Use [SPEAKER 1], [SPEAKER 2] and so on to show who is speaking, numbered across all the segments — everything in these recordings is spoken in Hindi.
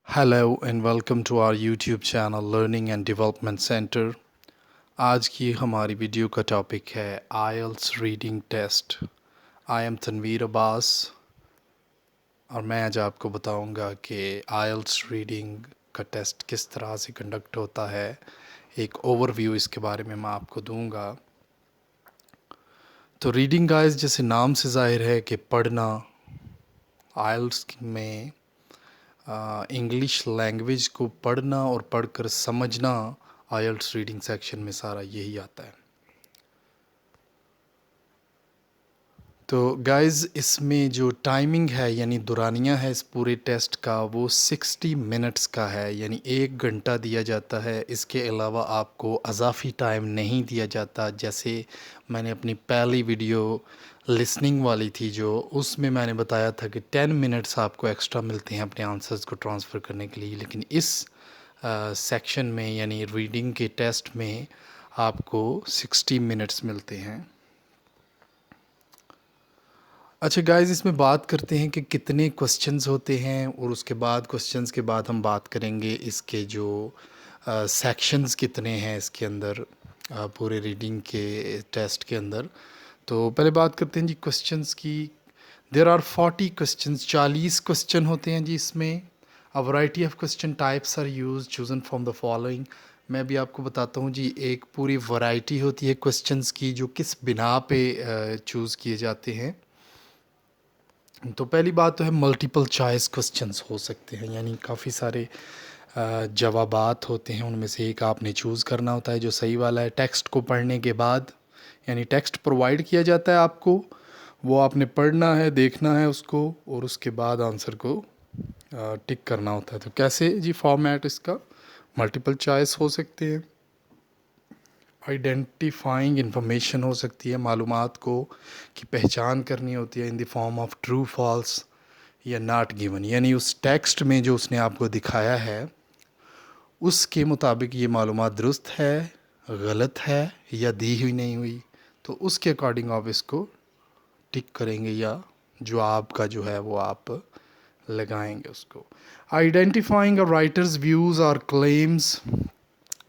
[SPEAKER 1] Hello and welcome to our YouTube channel learning and development centre. आज की हमारी वीडियो का टॉपिक है IELTS reading test. I am Tanveer Abbas और मैं आज आपको बताऊंगा कि आईएलटीएस रीडिंग का टेस्ट किस तरह से कंडक्ट होता है। एक ओवरव्यू इसके बारे में मैं आपको दूंगा। तो रीडिंग गाइस, जैसे नाम से ज़ाहिर है कि पढ़ना, आईएलटीएस में इंग्लिश लैंग्वेज को पढ़ना और पढ़कर समझना आईएलटीएस रीडिंग सेक्शन में सारा यही आता है। तो गाइस, इसमें जो टाइमिंग है यानी दुरानिया है इस पूरे टेस्ट का, वो 60 मिनट्स का है, यानी 1 घंटा दिया जाता है। इसके अलावा आपको अजाफी टाइम नहीं दिया जाता। जैसे मैंने अपनी पहली वीडियो लिसनिंग वाली थी जो, उसमें मैंने बताया था कि 10 मिनट्स आपको एक्स्ट्रा मिलते हैं अपने आंसर्स को ट्रांसफ़र करने के लिए, लेकिन इस सेक्शन में यानी रीडिंग के टेस्ट में आपको 60 मिनट्स मिलते हैं। अच्छा गाइस, इसमें बात करते हैं कि कितने क्वेश्चंस होते हैं, और उसके बाद क्वेश्चंस के बाद हम बात करेंगे इसके जो सेक्शंस कितने हैं इसके अंदर, पूरे रीडिंग के टेस्ट के अंदर। तो पहले बात करते हैं जी क्वेश्चंस की। देयर आर 40 क्वेश्चंस, 40 क्वेश्चन होते हैं जी इसमें। A variety of question types are use chosen from the following. मैं भी आपको बताता हूँ जी, एक पूरी वैरायटी होती है क्वेश्चंस की जो किस बिना पे चूज़ किए जाते हैं। तो पहली बात तो है मल्टीपल चॉइस क्वेश्चंस हो सकते हैं, यानी काफ़ी सारे जवाबात होते हैं, उनमें से एक आपने चूज़ करना होता है जो सही वाला है। टेक्स्ट को पढ़ने के बाद, यानी टेक्स्ट प्रोवाइड किया जाता है आपको, वो आपने पढ़ना है, देखना है उसको, और उसके बाद आंसर को टिक करना होता है। तो कैसे जी फॉर्मेट इसका, मल्टीपल चॉइस हो सकते हैं, आइडेंटिफाइंग इंफॉर्मेशन हो सकती है, मालूमात को की पहचान करनी होती है in the form of true false या नॉट गिवन, यानी उस टेक्स्ट में जो उसने आपको दिखाया है उसके मुताबिक ये मालूमात दुरुस्त है, गलत है या दी हुई नहीं हुई। तो उसके अकॉर्डिंग आप इसको टिक करेंगे, या जो आपका जो है वो आप लगाएंगे उसको। आइडेंटिफाइंग अ राइटर्स व्यूज़ और क्लेम्स,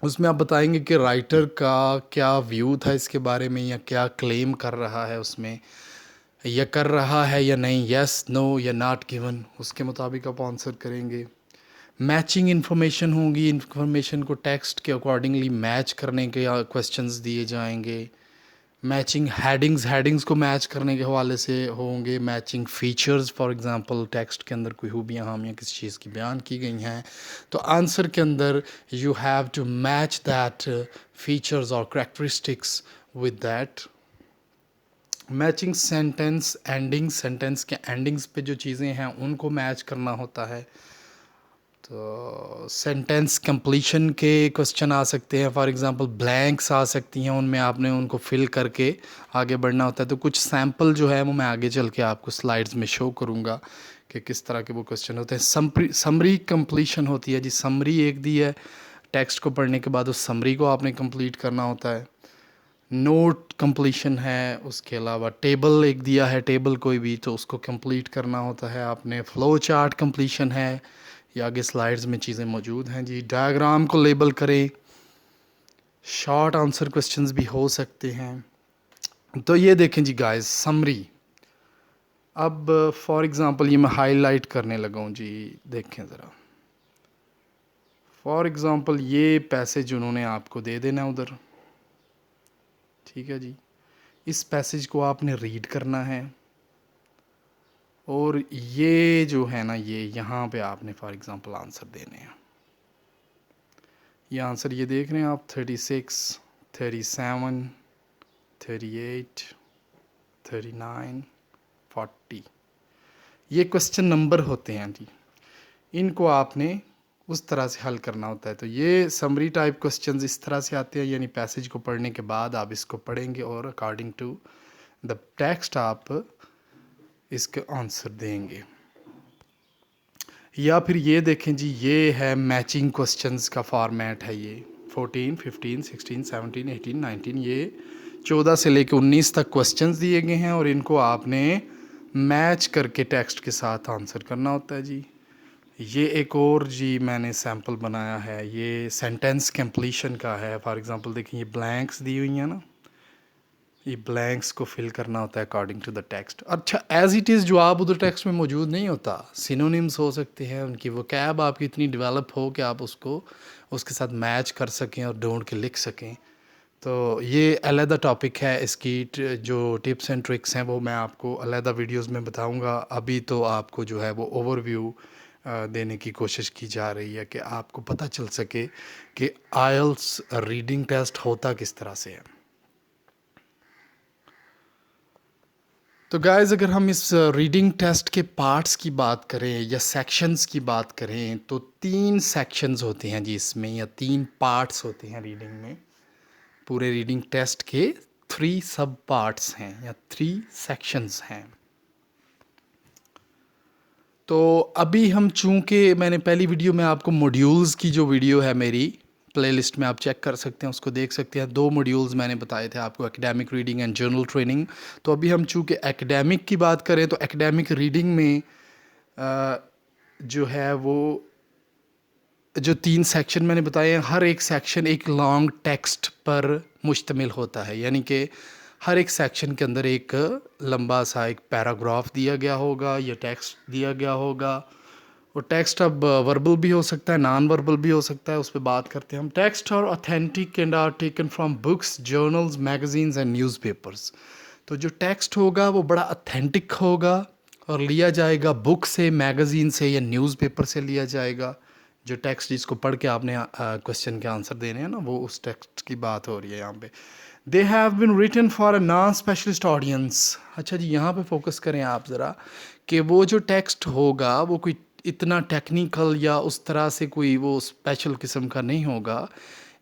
[SPEAKER 1] उसमें आप बताएंगे कि राइटर का क्या व्यू था इसके बारे में, या क्या क्लेम कर रहा है उसमें, या कर रहा है या नहीं, यस नो या नॉट गिवन, उसके मुताबिक आप आंसर करेंगे। मैचिंग इन्फॉर्मेशन होगी, इन्फॉर्मेशन को टेक्स्ट के अकॉर्डिंगली मैच करने के क्वेश्चंस दिए जाएंगे। मैचिंग हेडिंग्स, हेडिंग्स को मैच करने के हवाले से होंगे। Matching features, for example text के अंदर कोई खूबियाँ खामियाँ किसी चीज़ की बयान की गई हैं, तो आंसर के अंदर you have to match that features और characteristics with that. Matching sentence ending, sentence के एंडिंग्स पे जो चीज़ें हैं उनको मैच करना होता है। तो सेंटेंस कंप्लीशन के क्वेश्चन आ सकते हैं, फॉर एग्जांपल ब्लैंक्स आ सकती हैं, उनमें आपने उनको फिल करके आगे बढ़ना होता है। तो कुछ सैम्पल जो है वो मैं आगे चल के आपको स्लाइड्स में शो करूँगा कि किस तरह के वो क्वेश्चन होते हैं। समरी कंप्लीशन होती है जी, समरी एक दी है, टेक्स्ट को पढ़ने के बाद उस समरी को आपने कंप्लीट करना होता है। नोट कंप्लीशन है, उसके अलावा टेबल एक दिया है, टेबल कोई भी, तो उसको कंप्लीट करना होता है आपने। फ्लो चार्ट कंप्लीशन है, ये आगे स्लाइड्स में चीज़ें मौजूद हैं जी। डायग्राम को लेबल करें, शॉर्ट आंसर क्वेश्चंस भी हो सकते हैं। तो ये देखें जी गाइस, समरी। अब फॉर एग्जांपल ये मैं हाईलाइट करने लगा हूँ जी, देखें ज़रा। फॉर एग्जांपल ये पैसेज उन्होंने आपको दे देना उधर, ठीक है जी। इस पैसेज को आपने रीड करना है, और ये जो है ना, ये यहाँ पे आपने फॉर एग्जांपल आंसर देने हैं। ये आंसर ये देख रहे हैं आप, 36, 37, 38, 39, 40, ये क्वेश्चन नंबर होते हैं जी। इनको आपने उस तरह से हल करना होता है। तो ये समरी टाइप क्वेश्चंस इस तरह से आते हैं, यानी पैसेज को पढ़ने के बाद आप इसको पढ़ेंगे और अकॉर्डिंग टू द टेक्स्ट आप इसका आंसर देंगे। या फिर ये देखें जी, ये है मैचिंग क्वेश्चंस का फॉर्मेट है। ये 14, 15, 16, 17, 18, 19, ये 14 से लेकर 19 तक क्वेश्चंस दिए गए हैं, और इनको आपने मैच करके टेक्स्ट के साथ आंसर करना होता है जी। ये एक और जी मैंने सैम्पल बनाया है, ये सेंटेंस कंप्लीशन का है। फॉर एग्जांपल देखिए, ये ब्लैंक्स दी हुई हैं ना, ये ब्लैंक्स को फिल करना होता है अकॉर्डिंग टू द टेक्स्ट। अच्छा, एज इट इज़ जो आप उधर टेक्स्ट में मौजूद नहीं होता, सिनोनिम्स हो सकते हैं, उनकी वोकैब आपकी इतनी डेवलप हो कि आप उसको उसके साथ मैच कर सकें और ढूंढ के लिख सकें। तो ये अलहदा टॉपिक है, इसकी जो टिप्स एंड ट्रिक्स हैं वो मैं आपको अलहदा वीडियोस में बताऊंगा। अभी तो आपको जो है वो ओवरव्यू देने की कोशिश की जा रही है कि आपको पता चल सके कि आइल्स रीडिंग टेस्ट होता किस तरह से है। तो गाइस, अगर हम इस रीडिंग टेस्ट के पार्ट्स की बात करें या सेक्शंस की बात करें, तो 3 सेक्शंस होते हैं जी इसमें, या 3 पार्ट्स होते हैं रीडिंग में। पूरे रीडिंग टेस्ट के 3 सब पार्ट्स हैं या 3 सेक्शंस हैं। तो अभी हम, चूंकि मैंने पहली वीडियो में आपको मॉड्यूल्स की जो वीडियो है मेरी प्लेलिस्ट में, आप चेक कर सकते हैं, उसको देख सकते हैं। 2 मॉड्यूल्स मैंने बताए थे आपको, academic reading and journal training. तो अभी हम चूंकि एकेडमिक की बात करें, तो एकेडमिक रीडिंग में जो है वो जो 3 सेक्शन मैंने बताए हैं, हर एक सेक्शन एक लॉन्ग टेक्स्ट पर मुश्तमिल होता है। यानी कि हर एक सेक्शन के अंदर एक लंबा सा एक पैराग्राफ दिया गया होगा या टेक्स्ट दिया गया होगा। वो टेक्स्ट अब वर्बल भी हो सकता है, नॉन वर्बल भी हो सकता है, उस पर बात करते हैं हम। टेक्स्ट और authentic and are taken from books, journals, magazines and newspapers. तो जो टेक्स्ट होगा वो बड़ा ऑथेंटिक होगा और लिया जाएगा बुक से, मैगज़ीन से या न्यूज़पेपर से लिया जाएगा। जो टेक्स्ट जिसको पढ़ के आपने क्वेश्चन के आंसर देने हैं ना, वो उस टेक्स्ट की बात हो रही है यहाँ पे। They have been written for a non specialist audience. अच्छा जी, यहाँ पे फोकस करें आप ज़रा कि वो जो टेक्स्ट होगा वो कोई इतना टेक्निकल या उस तरह से कोई वो स्पेशल किस्म का नहीं होगा।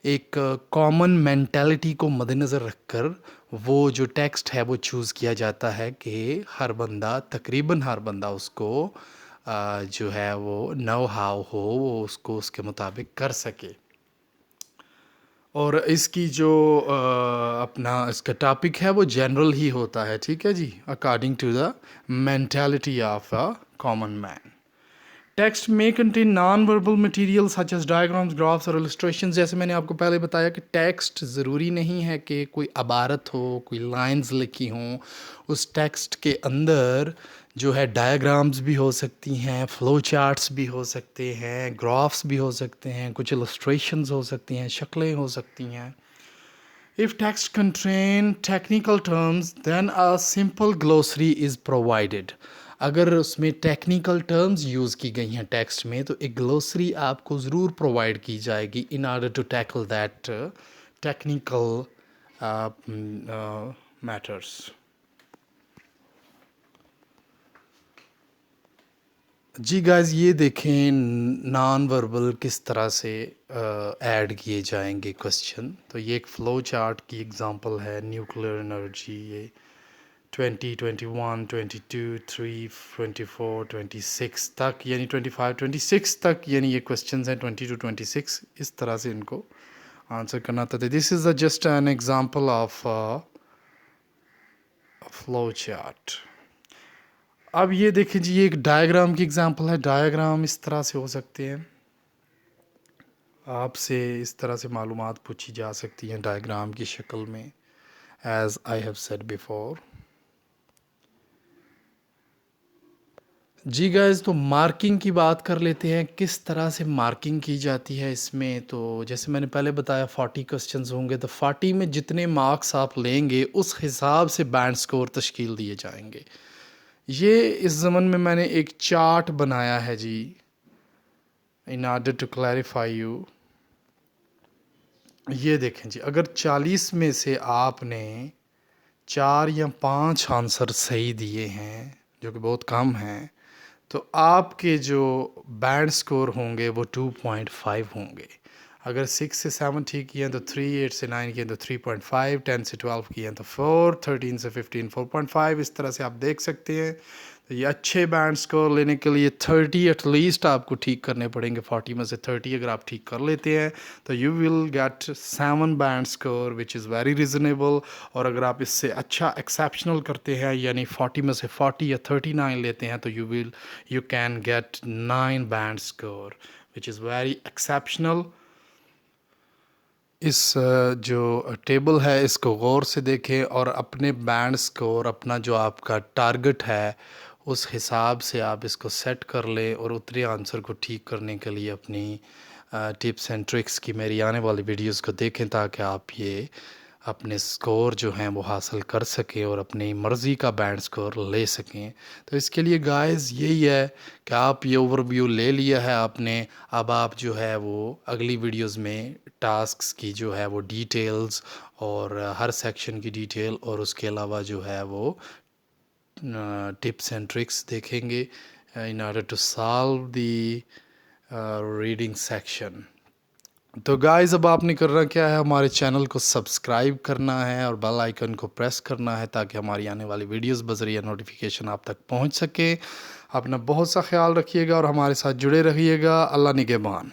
[SPEAKER 1] एक कॉमन मेंटालिटी को मद्देनज़र रखकर वो जो टेक्स्ट है वो चूज़ किया जाता है कि हर बंदा, तकरीबन हर बंदा उसको जो है वो नो हाउ हो, वो उसको उसके मुताबिक कर सके। और इसकी जो अपना इसका टॉपिक है वो जनरल ही होता है, ठीक है जी, according to the mentality of a common man. Text में contain non verbal material such as diagrams, graphs और इलस्ट्रेशन। जैसे मैंने आपको पहले बताया कि टेक्स्ट ज़रूरी नहीं है कि कोई अबारत हो, कोई लाइंस लिखी हों। उस टेक्स्ट के अंदर जो है डायग्राम्स भी हो सकती हैं, फ्लो चार्ट्स भी हो सकते हैं, ग्राफ्स भी हो सकते हैं, कुछ इलस्ट्रेशंस हो सकती हैं, शक्लें हो सकती हैं। If text contain technical terms, then a simple glossary is provided. अगर उसमें टेक्निकल टर्म्स यूज़ की गई हैं टेक्स्ट में, तो एक ग्लोसरी आपको ज़रूर प्रोवाइड की जाएगी in order to tackle that technical matters. जी गाइस, ये देखें नॉन वर्बल किस तरह से ऐड किए जाएंगे क्वेश्चन। तो ये एक फ़्लो चार्ट की एग्जांपल है, न्यूक्लियर एनर्जी, ये 20, 21, 22, 3, 24, 26 तक, यानी 25, 26 तक, यानी ये क्वेश्चंस हैं 20 to 26, इस तरह से इनको आंसर करना था। This is just an example of flow chart. अब ये देखें जी, ये एक डायग्राम की एग्जांपल है। डायग्राम इस तरह से हो सकते हैं, आपसे इस तरह से मालूमात पूछी जा सकती हैं डायग्राम की शक्ल में, as I have said before. जी गाइस, तो मार्किंग की बात कर लेते हैं, किस तरह से मार्किंग की जाती है इसमें। तो जैसे मैंने पहले बताया 40 क्वेश्चंस होंगे, तो 40 में जितने मार्क्स आप लेंगे उस हिसाब से बैंड स्कोर तश्कील दिए जाएंगे। ये इस ज़मन में मैंने एक चार्ट बनाया है जी, in order to clarify you. ये देखें जी, अगर 40 में से आपने 4 या 5 आंसर सही दिए हैं, जो कि बहुत कम हैं, तो आपके जो बैंड स्कोर होंगे वो 2.5 होंगे। अगर 6 से 7 ठीक किए हैं तो 3, 8 से 9 किए तो 3.5, 10 से 12 किए हैं तो 4, 13 से 15 4.5। इस तरह से आप देख सकते हैं। ये अच्छे बैंड स्कोर लेने के लिए 30 एटलीस्ट आपको ठीक करने पड़ेंगे। 40 में से 30 अगर आप ठीक कर लेते हैं तो you will get 7 band score which is very reasonable. और अगर आप इससे अच्छा एक्सेप्शनल करते हैं यानी 40 में से 40 या 39 लेते हैं तो you can get 9 band score which is very exceptional. इस जो टेबल है इसको गौर से देखें और अपने बैंड स्कोर, अपना जो आपका टारगेट है उस हिसाब से आप इसको सेट कर लें और उतरे आंसर को ठीक करने के लिए अपनी टिप्स एंड ट्रिक्स की मेरी आने वाली वीडियोस को देखें ताकि आप ये अपने स्कोर जो हैं वो हासिल कर सकें और अपनी मर्ज़ी का बैंड स्कोर ले सकें। तो इसके लिए गाइस यही है कि आप ये ओवरव्यू ले लिया है आपने। अब आप जो है वो अगली वीडियोस में टास्क्स की जो है वो डिटेल्स और हर सेक्शन की डिटेल और उसके अलावा जो है वो टिप्स एंड ट्रिक्स देखेंगे in order to solve the reading section. तो गाइस अब आपने करना क्या है, हमारे चैनल को सब्सक्राइब करना है और बेल आइकन को प्रेस करना है ताकि हमारी आने वाली वीडियोस बज़रिया नोटिफिकेशन आप तक पहुंच सके। अपना बहुत सा ख्याल रखिएगा और हमारे साथ जुड़े रहिएगा। अल्लाह निगहबान।